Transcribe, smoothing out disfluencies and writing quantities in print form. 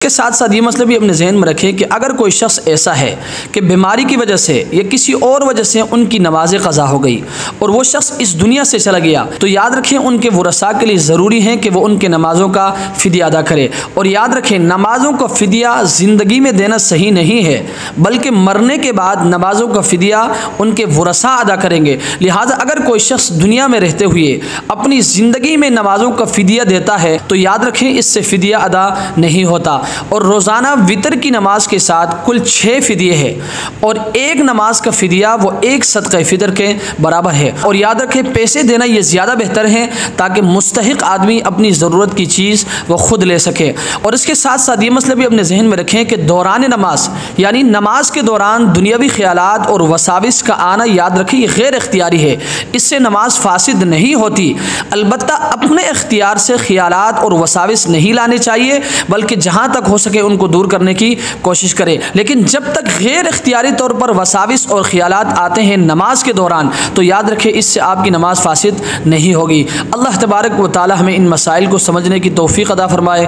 के साथ साथ ये मसला भी अपने जहन में रखें कि अगर कोई शख्स ऐसा है कि बीमारी की वजह से या किसी और वजह से उनकी नमाज़ क़ज़ा हो गई और वो शख्स इस दुनिया से चला गया, तो याद रखें उनके वरसा के लिए ज़रूरी है कि वो उनके नमाज़ों का फ़िदिया अदा करे। और याद रखें नमाज़ों का फ़िदिया ज़िंदगी में देना सही नहीं है, बल्कि मरने के बाद नमाज़ों का फ़िदिया उनके वरसा अदा करेंगे। लिहाजा अगर कोई शख्स दुनिया में रहते हुए अपनी ज़िंदगी में नमाज़ों का फ़िदिया देता है तो याद रखें इससे फ़िदिया अदा नहीं होता। और रोज़ाना वितर की नमाज के साथ कुल 6 फ़िदिये हैं और एक नमाज का फ़िदिया वो एक सदक़े फ़ितर के बराबर है। और याद रखें पैसे देना ये ज़्यादा बेहतर है ताकि मुस्तहिक़ आदमी अपनी ज़रूरत की चीज़ वो ख़ुद ले सके। और इसके साथ साथ ये मसला भी अपने जहन में रखें कि दौरान नमाज यानी नमाज के दौरान दुनियावी ख़यालात और वसाविस का आना, याद रखें ये गैर इख्तियारी है, इससे नमाज फासिद नहीं होती। अलबत्ता अपने इख्तियार से ख़यालात और वसाविस नहीं लाने चाहिए, बल्कि जहाँ तक हो सके उनको दूर करने की कोशिश करें। लेकिन जब तक गैर इख्तियारी तौर पर वसाविस और ख़यालात आते हैं नमाज के दौरान, तो याद रखें इससे आपकी नमाज फासिद नहीं होगी। अल्लाह तबारक व तआला हमें इन मसाइल को समझने की तौफ़ीक़ अता फ़रमाए।